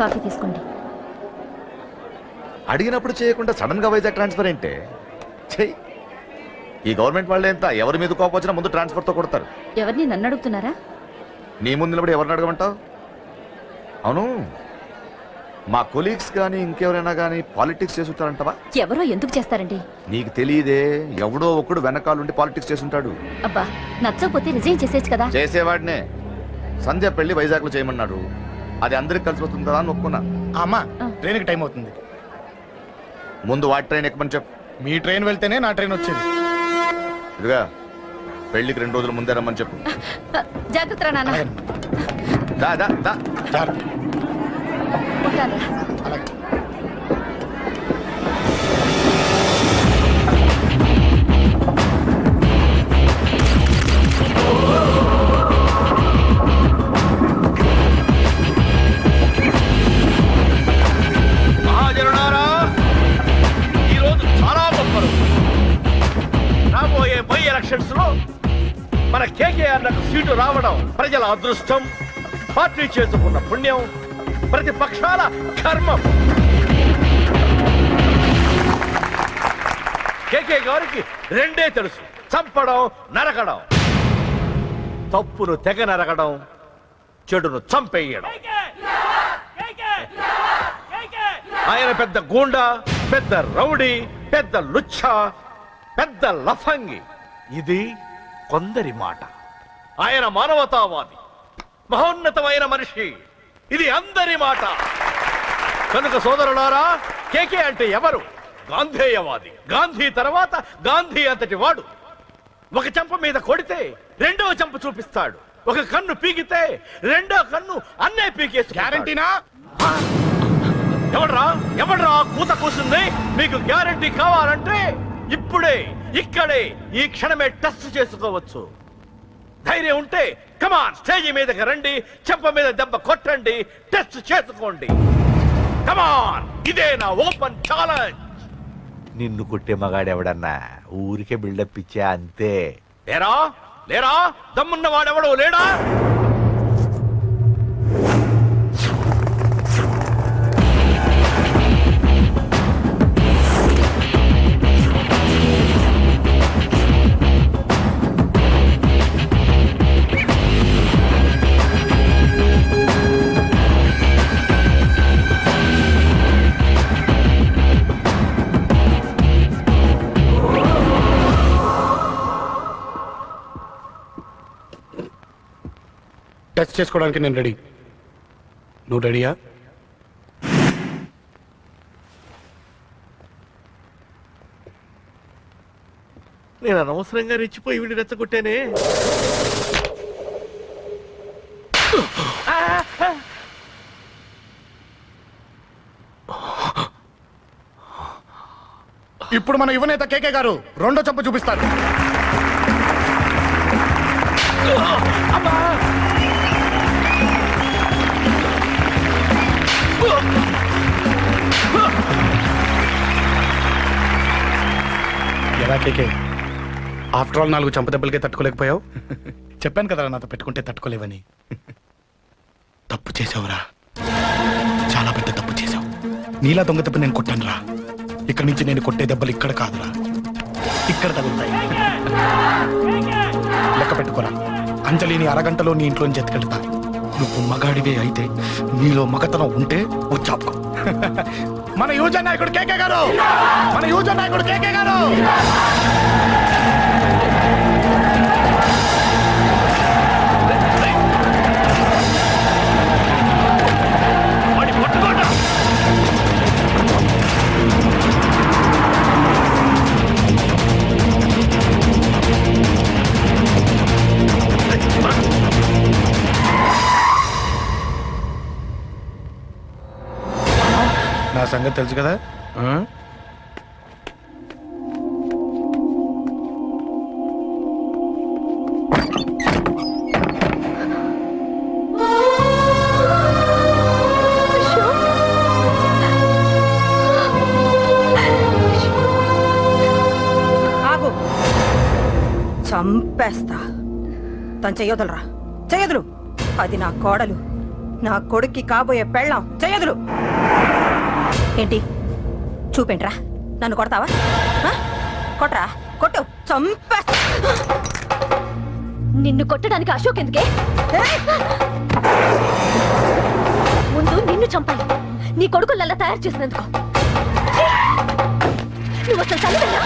Coffee తీసుకోండి. అడిగినప్పుడు చేయకుండా సడన్ గా వైజాగ్ ట్రాన్స్ఫర్ ఏంటే? చెయ్యి. ఈ గవర్నమెంట్ వాళ్ళే ఎంత, ఎవరి మీద కోపం వచ్చినా ముందు ట్రాన్స్ఫర్ తో కొడతారు. ఎవరిని నన్ను అడుగుతున్నారా? నీ ముందు నిలబడి ఎవరిని అడగమంటావు? అవును, మా కొలీగ్స్ కానీ ఇంకెవరైనా కానీ పాలిటిక్స్ చేస్తుంటారంటవా? ఎవరో ఎందుకు చేస్తారండి? నీకు తెలియదే, ఎవడో ఒకడు వెనకాలండి పాలిటిక్స్ చేస్తుంటాడు. అబ్బా, నచ్చకపోతే రిజైన్ చేసేయచ్చు కదా. చేసేవాడినే. సంధ్య పెళ్లి వైజాగ్ లో చేయమన్నాడు. అది అందరికి కలిసి వస్తుంది కదా అని ఒప్పుకున్నా. అమ్మా, ట్రైన్కి టైం అవుతుంది. ముందు వాటి ట్రైన్ ఎక్కమని చెప్పు. మీ ట్రైన్ వెళ్తేనే నా ట్రైన్ వచ్చేది. ఇదిగా పెళ్లికి 2 రోజుల ముందే రమ్మని చెప్పు. జాగ్రత్త రా నాన్న. దా దా దా. ఉంటాను. అలాగే. మహాజనులారా, ఈరోజు చాలా గొప్ప రోజు. రాబోయే బై ఎలక్షన్స్ లో మన కేకేఆర్ నాకు సీటు రావడం ప్రజల అదృష్టం, పార్టీ చేసుకున్న పుణ్యం, ప్రతిపక్షాల కర్మం. కేకే గారికి రెండే తెలుసు: చంపడం, నరకడం. తప్పును తెగ నరకడం, చెడును చంపేయడం. ఆయన పెద్ద గూండా, పెద్ద రౌడీ, పెద్ద లుచ్చ, పెద్ద లఫంగి. ఇది కొందరి మాట. ఆయన మానవతావాది, మహోన్నతమైన మనిషి. ఇది అందరి మాట. కనుక సోదరులారా, కేకే అంటే ఎవరు? గాంధేయవాది. గాంధీ తర్వాత గాంధీ అంతటి వాడు. ఒక చెంప మీద కొడితే రెండవ చెంప చూపిస్తాడు. ఒక కన్ను పీకితే రెండో కన్ను అన్నే పీకేసి. గ్యారంటీనా? ఎవడ్రా కూత కూసింది? మీకు గ్యారంటీ కావాలంటే ఇప్పుడే, ఇక్కడే, ఈ క్షణమే టెస్ట్ చేసుకోవచ్చు. ధైర్యం ఉంటే కమాన్, స్టేజీ మీదకి రండి, చెంప మీద దెబ్బ కొట్టండి, టెస్ట్ చేసుకోండి. కమాన్, ఇదే నా ఓపెన్ ఛాలెంజ్. నిన్ను కొట్టే మగాడెవడన్నా ఊరికే బిల్డప్ ఇచ్చా అంతే. లేరా లేరా దమ్మున్న వాడెవడో లేడా? టచ్ చేసుకోవడానికి నేను రెడీ. నువ్వు రెడీయా? నేను అనవసరంగా రెచ్చిపోయి వీడిని రెచ్చగొట్టానే. ఇప్పుడు మన యువనేత కేకే గారు రెండో చెంప చూపిస్తారు. ఎలా కేకే, ఆఫ్టర్ ఆల్ 4 చంపదెబ్బలకే తట్టుకోలేకపోయావు? చెప్పాను కదా నాతో పెట్టుకుంటే తట్టుకోలేవని. తప్పు చేసావురా, చాలా పెద్ద తప్పు చేసావు. నీలా దొంగ దెబ్బ నేను కొట్టానురా. ఇక్కడి నుంచి నేను కొట్టే దెబ్బలు ఇక్కడ కాదురా, ఇక్కడ తగులుతాయి. లెక్క పెట్టుకోరా, అంజలిని అరగంటలో నీ ఇంట్లోంచి ఎత్తుకెళ్తా. నువ్వు మగాడివే అయితే, నీలో మగతనం ఉంటే వచ్చాపుకో. మన యువజన నాయకుడు కేకే గారు, మన యువజన నాయకుడు కేకే గారు. నా సంగతి తెలుసు కదా. ఆగు, చంపేస్తా. తను చెయ్యొదలరా, చెయ్యదులు. అది నా కోడలు, నా కొడుక్కి కాబోయే పెళ్ళాం చెయ్యదులు. ఏంటి చూపేంట్రా? నన్ను కొడతావా? కొట్రా, కొట్టు, చంపేస్తా. నిన్ను కొట్టడానికి అశోక్ ఎందుకే? ముందు నిన్ను చంపాలి, నీ కొడుకులల్లా తయారు చేసినందుకు. నువ్వు అసలు చదివేనా?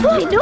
నిన్ను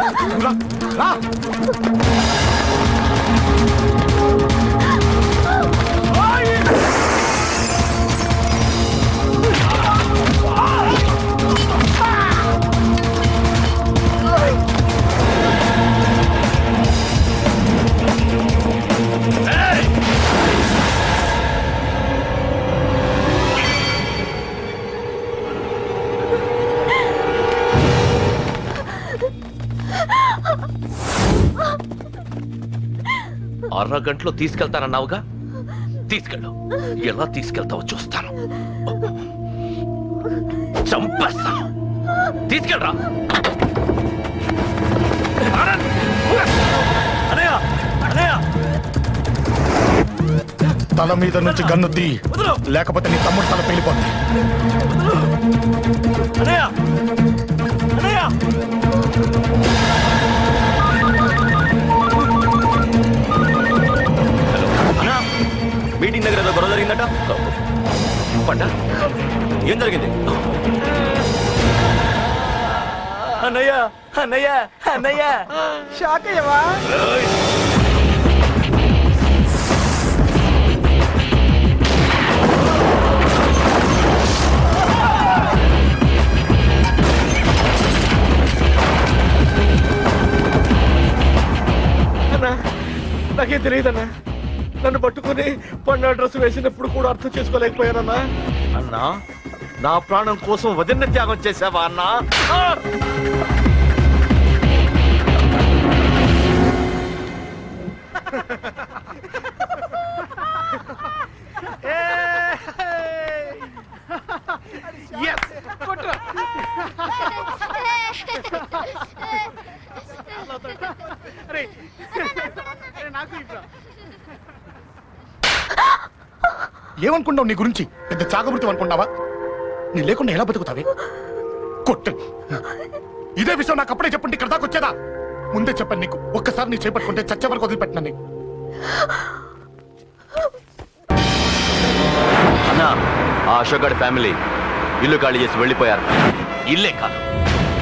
అరగంటలో తీసుకెళ్తానన్నావుగా, తీసుకెళ్ళు. ఎలా తీసుకెళ్తావో చూస్తాను. చంపేస్తాను. తీసుకెళ్ళరా. తల మీద నుంచి గన్ను తీ, లేకపోతే నీ తమ్ముడు తల పేలిపోతుంది. మీటింగ్ దగ్గర ఏదో గొడవ జరిగిందట. పంట ఏం జరిగింది? అన్నయ్య అన్నయ్య అన్నయ్య షాక్ అయ్యవా? నాకేం తెలియదన్నా. నన్ను పట్టుకుని పన్ను డ్రెస్ వేసినప్పుడు కూడా అర్థం చేసుకోలేకపోయానన్నా. అన్నా, నా ప్రాణం కోసం వదిన త్యాగం చేసావా అన్నా? ఏమనుకుంటావు నీ గురించి? పెద్ద చాగబృతం అనుకుంటావా? నీ లేకుండా ఎలా బతుకుతావే? కొట్టు. ఇదే విషయం నాకు అప్పుడే చెప్పండి, ఇక్కడ దాకా వచ్చేదా? ముందే చెప్పండి నీకు. ఒక్కసారి నీ చేపట్టుకుంటే చచ్చే వరకు వదిలిపెట్టినా నీకు. అన్నా, ఆ అశోక్ గారి ఫ్యామిలీ ఇల్లు ఖాళీ చేసి వెళ్ళిపోయారు. ఇల్లే కాదు,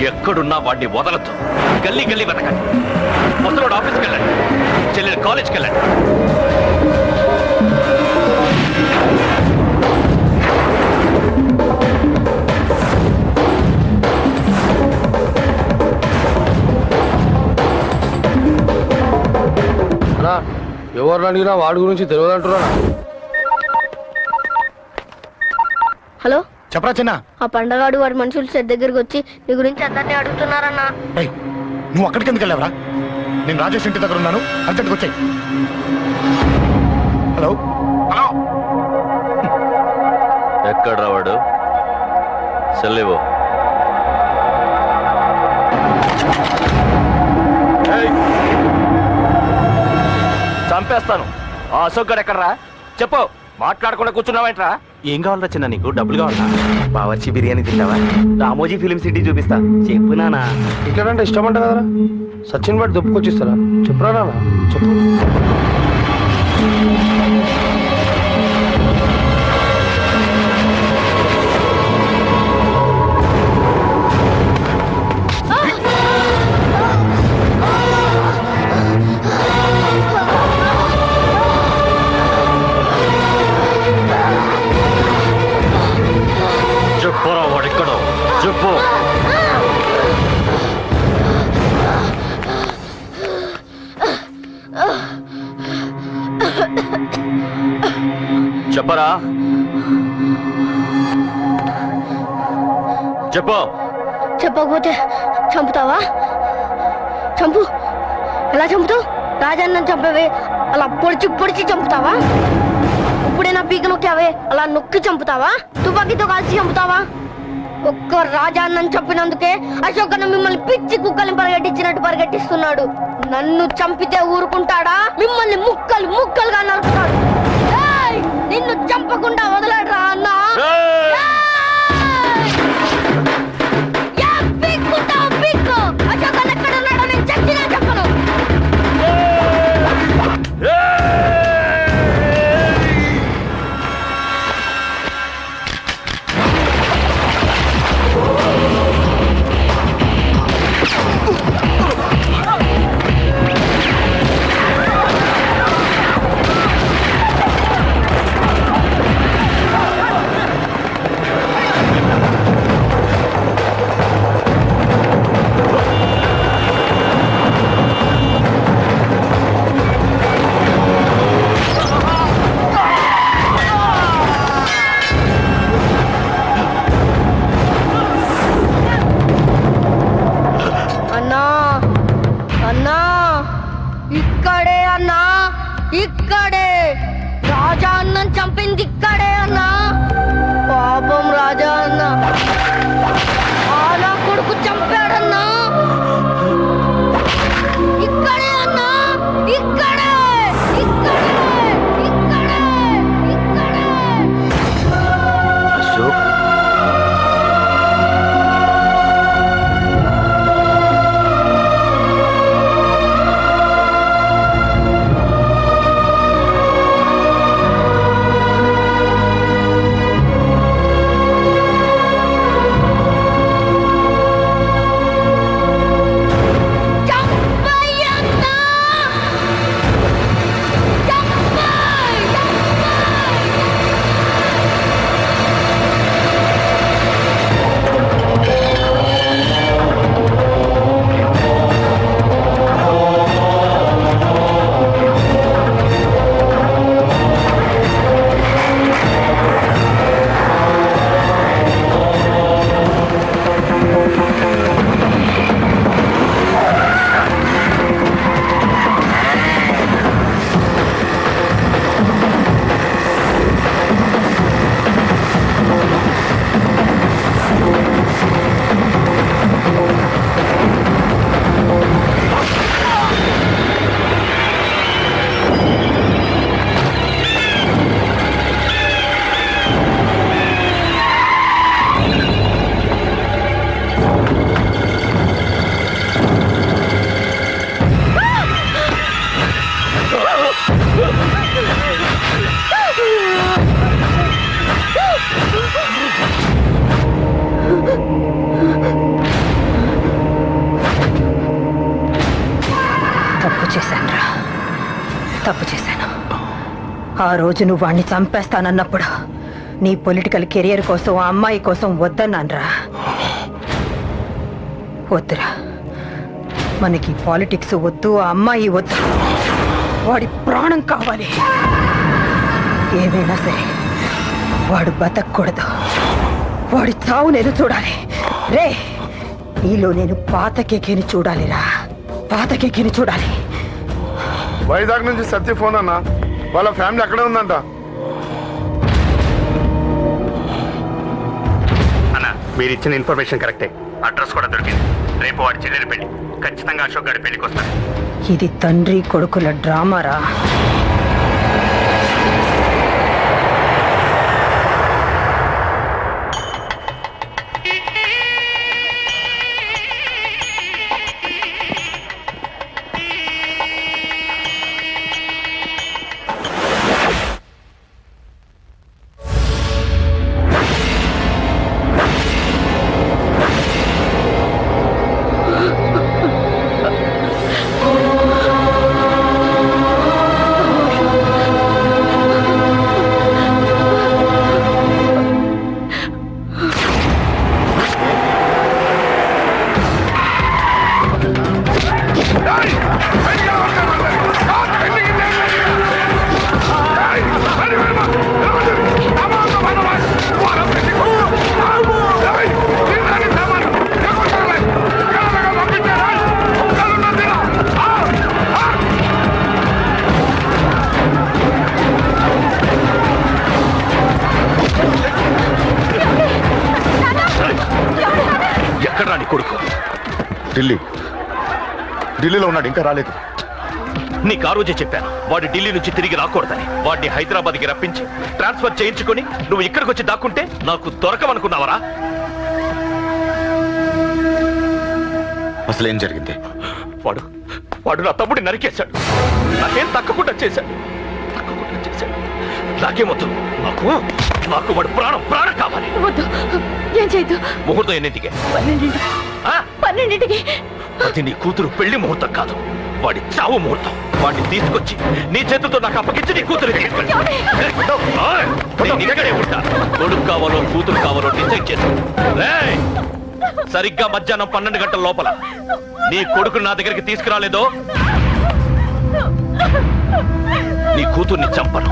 ఎక్కడున్నా వాడిని వదలద్దు. గల్లీ గల్లీ వెతకండి. ముసలోడు ఆఫీస్కి వెళ్ళండి, చెల్లెలు కాలేజ్కి వెళ్ళండి. ఎవరు అడిగినా వాడి గురించి తెలియదు అంటున్నా. హలో, చెప్పరా చిన్న? ఆ పండగాడు వాడి మనుషులు సెట్ దగ్గరికి వచ్చి నీ గురించి అందరినీ అడుగుతున్నారన్నా. నువ్వు అక్కడికి ఎందుకు వెళ్ళావరా? నేను రాజేష్ ఇంటి దగ్గర ఉన్నాను, అర్జెంట్గా వచ్చాయి. హలో హలో, ఎక్కడ రావాడు? సెల్లేవో. చంపేస్తాను. ఆ అశోక్ గడు ఎక్కడరా? చెప్పు. మాట్లాడకుండా కూర్చున్నావేంట్రా? ఏం కావాలరా చిన్న? నీకు డబ్బులు కావాలా? బావర్చి బిర్యానీ తింటావా? రామోజీ ఫిలిం సిటీ చూపిస్తా. చెప్పు నానా. ఇట్లంటే ఇష్టం అంట కదరా? సచిన్ బట్టి దుప్పుకొచ్చిస్తారా? చెప్పురా నాన్న, చెప్పు. చెప్పురా, వాడిక్కడో చెప్పు. చెప్పరా, చెప్పు. చెప్పకపోతే చంపుతావా? చంపు. ఎలా చంపుతావు? రాజాన్ని చంపవే అలా పొడిచి పొడిచి చంపుతావా? ఇప్పుడైనా పీక నొక్కావే అలా నొక్కి చంపుతావా? తుపాకీతో కాల్చి చంపుతావా? ఒక్క రాజాన్నని చెప్పినందుకే అశోక్ అన్న మిమ్మల్ని పిచ్చి కుక్కల్ని పరిగెట్టించినట్టు పరిగెట్టిస్తున్నాడు. నన్ను చంపితే ఊరుకుంటాడా? మిమ్మల్ని ముక్కలు ముక్కలుగా నరుకుతాడు. నిన్ను చంపకుండా వదలడరా అన్న. అశోక్ అన్న ఎక్కడ ఉన్నాడో నేను చచ్చినా చెప్పను. ఇక్కడే రాజా అన్నని చంపింది ఇక్కడే అన్నా. పాపం రాజా అన్న నా కొడుకు చంపాడన్నా. ఇక్కడే అన్నా, ఇక్కడే ఇక్కడే ఇక్కడే ఇక్కడే. అశోక్ తప్పు చేశాను. ఆ రోజు నువ్వు వాణ్ణి చంపేస్తానన్నప్పుడు నీ పొలిటికల్ కెరియర్ కోసం ఆ అమ్మాయి కోసం వద్దన్నాన్రా. వద్దురా, మనకి పాలిటిక్స్ వద్దు, ఆ అమ్మాయి వద్దు, వాడి ప్రాణం కావాలి. ఏమైనా సరే వాడు బతకూడదు, వాడి చావు నేను చూడాలి. రే, నీలో నేను పాత కేకేని చూడాలిరా, పాత కేకేని చూడాలి. వైజాగ్ నుంచి సత్య ఫోన్ అన్న, వాళ్ళ ఫ్యామిలీ అక్కడే ఉందంట. అన్న, మీరు ఇచ్చిన ఇన్ఫర్మేషన్ కరెక్టే, అడ్రస్ కూడా దొరికింది. రేపు వాడి చెల్లెలి పెళ్లి, ఖచ్చితంగా అశోక్ గారి పెళ్లికి వస్తాను. ఇది తండ్రి కొడుకుల డ్రామారా. ఢిల్లీలో ఉన్నాడు, ఇంకా రాలేదు. నీకు ఆ రోజే చెప్పాను వాడు ఢిల్లీ నుంచి తిరిగి రాకూడదని. వాడిని హైదరాబాద్కి రప్పించి ట్రాన్స్ఫర్ చేయించుకొని నువ్వు ఇక్కడికి వచ్చి దాక్కుంటే నాకు దొరకమనుకున్నావరా? అసలు ఏం జరిగింది? వాడు నా తమ్ముడిని నరికేశాడు. నాకేం తక్కకుండా చేశాడు. నాకేమొద్దు. నాకు వాడు ప్రాణం కావాలి. వద్దు, ఏం చేయొద్దు. ముహూర్తం ఎన్నింటికి? 12ంటికి. అది నీ కూతురు పెళ్లి ముహూర్తం కాదు, వాడి చావు ముహూర్తం. వాడిని తీసుకొచ్చి నీ చేతులతో నాకు అప్పగించి నీ కూతురు ఇక్కడే ఉంటా. కొడుకు కావాలో కూతురు కావాలో డిసైడ్ చేసి సరిగ్గా మధ్యాహ్నం 12 గంటల లోపల నీ కొడుకుని నా దగ్గరికి తీసుకురాలేదో నీ కూతుర్ని చంపను.